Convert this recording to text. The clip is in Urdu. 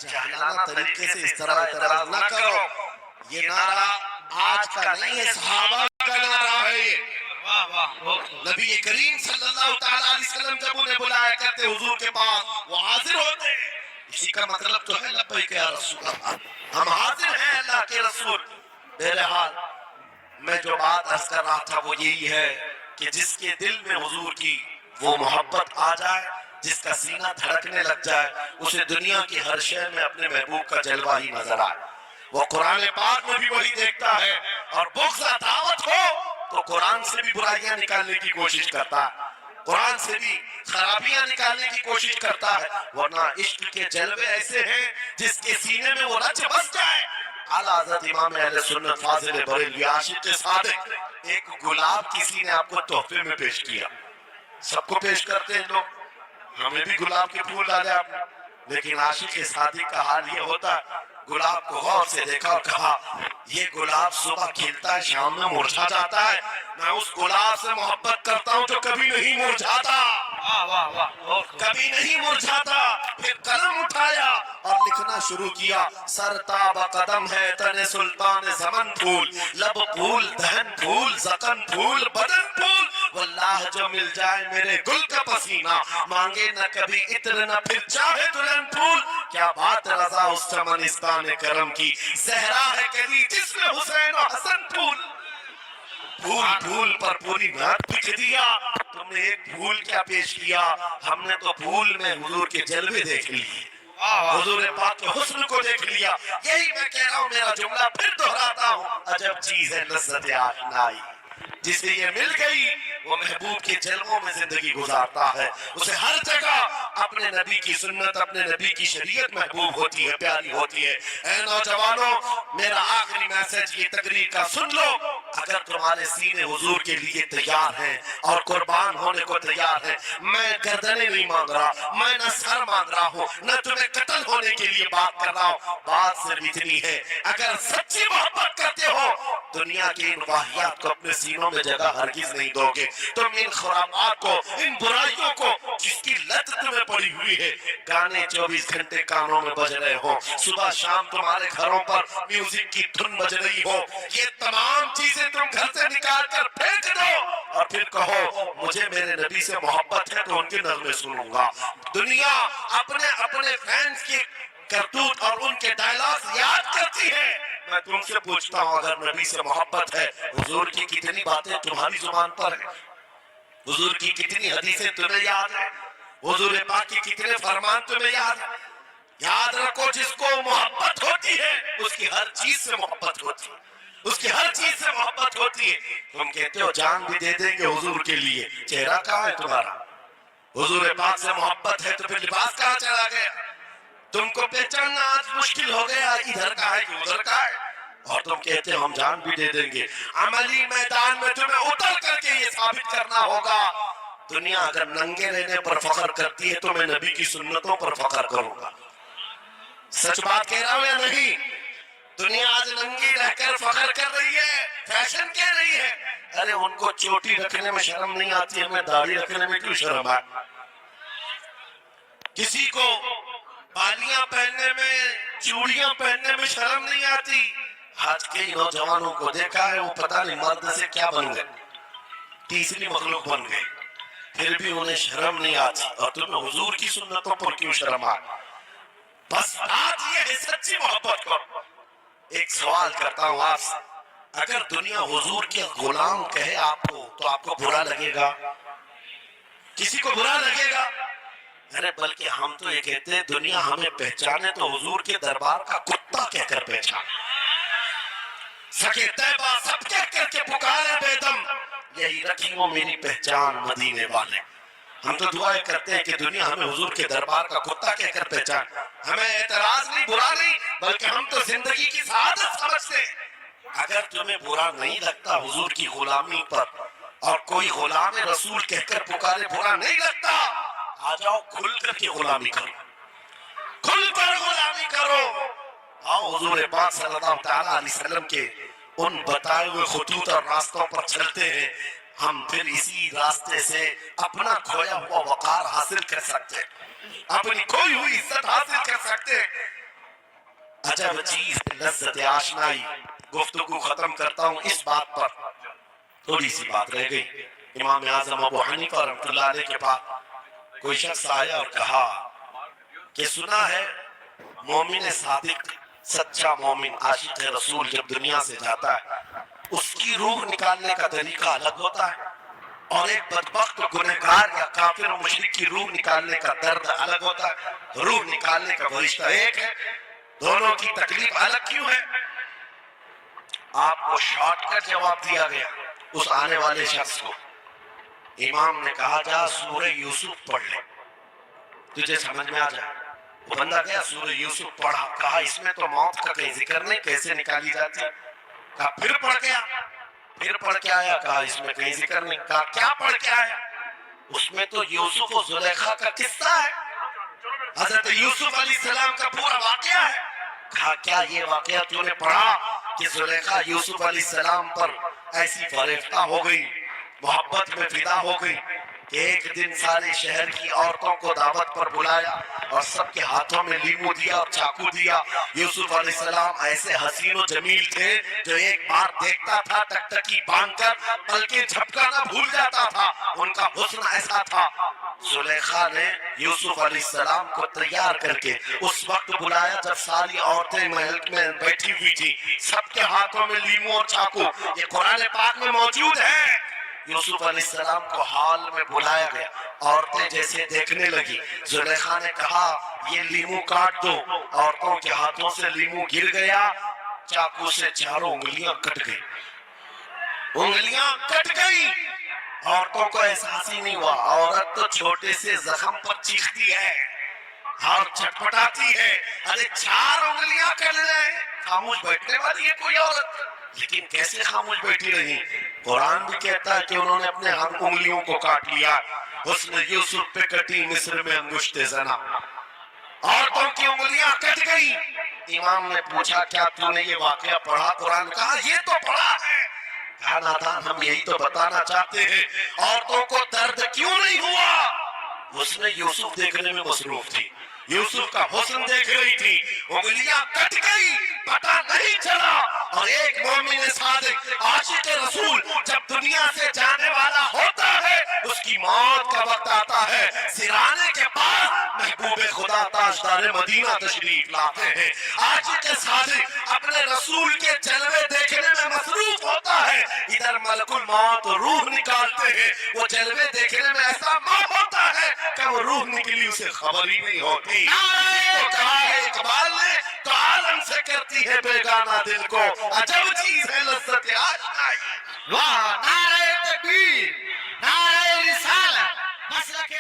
جاہلانہ طریقے سے اس طرح اعتراض نہ کرو. یہ نعرہ آج کا نہیں ہے، صحابہ کا نعرہ ہے. یہ نبی کریم صلی اللہ تعالیٰ علیہ وسلم جب انہیں بلایا کرتے حضور کے پاس وہ حاضر ہوتے. اسی کا مطلب تو ہے لبیک یا رسول اللہ، ہم حاضر ہیں اللہ کے رسول. بہرحال میں جو بات عرض کر رہا تھا وہ یہی ہے کہ جس کے دل میں حضور کی وہ محبت آ جائے، جس کا سینہ دھڑکنے لگ جائے، اسے دنیا کی ہر شے میں اپنے محبوب کا جلوہ ہی نظر آئے. وہ قرآن پاک میں بھی وہی دیکھتا ہے، اور بغض عداوت ہو تو قرآن سے بھی برائیاں نکالنے کی کوشش کرتا ہے، قرآن سے بھی خرابیاں نکالنے کی کوشش کرتا ہے. ورنہ عشق کے جلوے ایسے ہیں جس کے سینے میں وہ رچ بس جائے. اعلیٰ حضرت امام اہل سنت فاضل بریلوی عاشق صادق، ایک گلاب کسی نے آپ کو تحفے میں پیش کیا. سب کو پیش کرتے ہیں لوگ، ہمیں بھی گلاب کے پھول ڈالے آپ نے، لیکن عاشق صادق کا حال یہ ہوتا ہے گلاب کو غور سے دیکھا اور کہا یہ گلاب صبح کھلتا ہے شام میں مرجھا جاتا ہے، میں اس گلاب سے محبت کرتا ہوں جو کبھی نہیں مرجھاتا، کبھی نہیں مرجھاتا. پھر قلم اٹھایا اور لکھنا شروع کیا. سر تاب قدم ہے تن سلطان زمن پھول، لب پھول دہن پھول زقن پھول بدن پھول، واللہ جو مل جائے میرے گل کا پسینہ، مانگے نہ کبھی عطر نہ پھر چاہے دلہن پھول. کیا بات رضا اس چمنستان کرم کی، زہرا ہے کلی جس میں حسین و حسن پھول. پھول پھول پر پوری نعت بک دیا. تم نے ایک پھول کیا پیش کیا، ہم نے تو پھول میں حضور کے جلوے دیکھ لیے، حضور پاک کے حسن کو دیکھ لیا. یہی میں کہہ رہا ہوں، میرا جملہ پھر دہراتا ہوں، عجب چیز ہے لذت آشنائی. جسے یہ مل گئی وہ محبوب کے جلووں میں زندگی گزارتا ہے. اسے ہر جگہ اپنے نبی کی سنت، اپنے نبی کی شریعت محبوب ہوتی ہے، پیاری ہوتی ہے. اے نوجوانوں، میرا آخری میسج یہ تقریر کا سن لو. اگر تمہارے سینے حضور کے لیے تیار ہیں اور قربان ہونے کو تیار ہیں، میں گردنیں نہیں مانگ رہا، میں نہ سر مانگ رہا ہوں، نہ تمہیں قتل ہونے کے لیے بات کر رہا ہوں. بات صرف اتنی ہے، اگر سچی محبت کرتے ہو دنیا کے ان واہیات کو اپنے سینوں میں جگہ ہرگز نہیں دو گے. تم ان خرافات کو، ان برائیوں کو جس کی لت تمہیں پڑی ہوئی ہے، گانے 24 گھنٹے کانوں میں بج رہے ہو، صبح شام تمہارے گھروں پر میوزک کی دھن بج رہی ہو، یہ تمام چیزیں تم گھر سے نکال کر پھینک دو اور پھر کہو مجھے میرے نبی سے محبت ہے تو ان کے نغمے سنوں گا. دنیا اپنے فینس کی کرتوت اور ان کے ڈائلاگ یاد کرتی ہے. میں تم سے پوچھتا ہوں، اگر نبی سے محبت ہے، حضور کی کتنی باتیں تمہاری زبان پر ہیں، حضور کی کتنی حدیثیں تمہیں یاد ہیں، حضور پاک کی کتنے فرمان تمہیں یاد ہیں. یاد رکھو جس کو محبت ہوتی ہے اس کی ہر چیز سے محبت ہوتی ہے، اس کی ہر چیز سے محبت ہوتی ہے. تم کہتے ہو جان بھی دے دیں گے حضور کے لیے، چہرہ کہاں ہے تمہارا؟ حضور پاک سے محبت ہے تو پھر لباس کہاں چلا گیا؟ تم کو پہچاننا آج مشکل ہو گیا، ادھر کا ہے کہ ادھر کا ہے. اور تم کہتے ہو ہم جان بھی دے دیں گے. عملی میدان میں تمہیں اتر کر کے یہ ثابت کرنا ہوگا. دنیا اگر ننگے رہنے پر فخر کرتی ہے تو میں نبی کی سنتوں پر فخر کروں گا. سچ بات کہہ رہا ہوں یا نہیں؟ دنیا آج ننگی رہ کر فخر کر رہی ہے، فیشن کہہ رہی ہے. ارے ان کو چوٹی رکھنے میں شرم نہیں آتی، ہمیں داڑھی رکھنے میں کیوں شرم ہے؟ کسی کو بالیاں پہننے میں، چوڑیاں پہننے میں شرم نہیں آتی. آج کے نوجوانوں کو دیکھا ہے، وہ پتہ نہیں مرد سے کیا بن گئے، تیسری مخلوق بن گئے، پھر بھی انہیں شرم نہیں آتی. اور تمہیں حضور کی سنتوں پر کیوں شرم آتی؟ بس بات یہ ہے سچی محبت کرو. ایک سوال کرتا ہوں آپ سے، اگر دنیا حضور کے غلام کہے آپ کو تو آپ کو برا لگے گا؟ کسی کو برا لگے گا؟ ارے بلکہ ہم تو یہ کہتے ہیں دنیا ہمیں پہچانے تو حضور کے دربار کا کتا کہہ کر پہچانے. سکے طیبہ سب کہہ کر کے پکارے بے دم، یہی رکھی وہ میری پہچان مدینے والے. ہم تو دعائیں کرتے ہیں کہ دنیا ہمیں حضور کے دربار کا کتا کہہ کر پہچان. ہمیں اعتراض نہیں، برا نہیں، بلکہ ہم تو زندگی کی سعادت سمجھتے ہیں. اگر تمہیں برا نہیں لگتا حضور کی غلامی پر، اور کوئی غلام رسول کہہ کر پکارے برا نہیں لگتا، آ جاؤ کھل کر کے غلامی کرو، کھل کر غلامی کرو. آؤ حضور پاک صلی اللہ تعالیٰ علیہ وسلم کے ان بتائے ہوئے خطوط اور راستوں پر چلتے ہیں. ہم پھر اسی راستے سے اپنا کھویا ہوا وقار حاصل کر سکتے ہیں، اپنی کھوئی ہوئی عزت حاصل کر سکتے ہیں. عجب چیز لذت آشنائی. گفتگو ختم کرتا ہوں اس بات پر, تھوڑی سی بات رہ گئی. امام اعظم ابو حنیفہ رحمۃ اللہ علیہ کے پاس کوئی شخص آیا اور کہا کہ سنا ہے مومن صادق, سچا مومن عاشق رسول جب دنیا سے جاتا ہے اس کی روح نکالنے کا طریقہ الگ ہوتا ہے, اور ایک بدبخت گنہگار یا کافر و مشرک کی روح نکالنے کا درد الگ ہوتا ہے. روح نکالنے کا فرشتہ ایک ہے, دونوں کی تکلیف الگ کیوں ہے؟ آپ کو شارٹ کٹ جواب دیا گیا اس آنے والے شخص کو. امام نے کہا جا سورہ یوسف پڑھ لے, تجھے سمجھ میں آ جائے. وہ بندہ گیا سورہ یوسف پڑھا, کہا اس میں تو موت کا کہیں ذکر نہیں, کیسے نکالی جاتی؟ کہا پھر پڑھ کے آ, پھر پڑھ کے آیا, کہا اس میں کہیں ذکر نہیں. کہا کیا پڑھ کے آیا؟ اس میں تو یوسف و زلیخا کا قصہ ہے, حضرت یوسف علیہ السلام کا پورا واقعہ ہے. کہا کیا یہ واقعہ تو نے پڑھا کہ زلیخا یوسف علیہ السلام پر ایسی فریفتہ ہو گئی, محبت میں فدا ہو گئی کہ ایک دن سارے شہر کی عورتوں کو دعوت پر بلایا اور سب کے ہاتھوں میں لیمو دیا اور چاقو دیا. یوسف علیہ السلام ایسے حسین و جمیل تھے جو ایک بار دیکھتا تھا ٹکٹکی باندھ کر بلکہ جھپکانا بھول جاتا تھا, ان کا حسن ایسا تھا. زلیخا نے یوسف علیہ السلام کو تیار کر کے اس وقت بلایا جب ساری عورتیں محل میں بیٹھی ہوئی تھی, سب کے ہاتھوں میں لیمو اور چاقو, یہ قرآن پاک میں موجود ہے. یوسف علیہ السلام کو حال میں بلایا گیا, عورتیں جیسے دیکھنے لگی. زلیخا نے کہا یہ لیمو کاٹ دو, عورتوں کے ہاتھوں سے لیمو گر گیا, چاقو سے چاروں انگلیاں کٹ گئی, انگلیاں کٹ گئی. عورتوں کو احساس ہی نہیں ہوا. عورت تو چھوٹے سے زخم پر چیختی ہے اور چھٹپٹاتی ہے, ارے 4 انگلیاں کٹ گئے. خاموش بیٹھنے والی ہے کوئی عورت, لیکن کیسے خاموش بیٹھی رہی؟ قرآن بھی کہتا ہے کہ انہوں نے اپنے انگلیوں کو کاٹ لیا. حسن یوسف پہ کٹی مصر میں انگشت زنا, عورتوں کی انگلیاں کٹ گئی. امام نے پوچھا کیا تو نے یہ واقعہ پڑھا؟ قرآن کہا یہ تو پڑھا ہے. کہا نادان ہم یہی تو بتانا چاہتے ہیں, عورتوں کو درد کیوں نہیں ہوا؟ حسن یوسف دیکھنے میں مصروف تھی, یوسف کا حسن دیکھ رہی تھی. انگلیاں کٹ گئی, پتہ نہیں چلا. اور ایک مومن صادق عاشق رسول جب دنیا سے جانے والا ہوتا ہے اس کی موت کا وقت آتا ہے, سرانے کے پاس محبوب خدا تاجدار مدینہ تشریف لاتے ہیں. عاشق صادق اپنے رسول کے جلوے دیکھنے میں مصروف ہوتا ہے, ادھر ملک الموت روح نکالتے ہیں. وہ جلوے دیکھنے میں ایسا موت ہوتا ہے کہ وہ روح نکلی اسے خبر ہی نہیں ہوتی. تو کہا ہے اقبال نے تو عالم سے کرتی ہے بیگانہ دل کو, عجب چیز ہے لذت آشنائی. واہ, نعرہ تکبیر, نعرہ رسالت, مسلک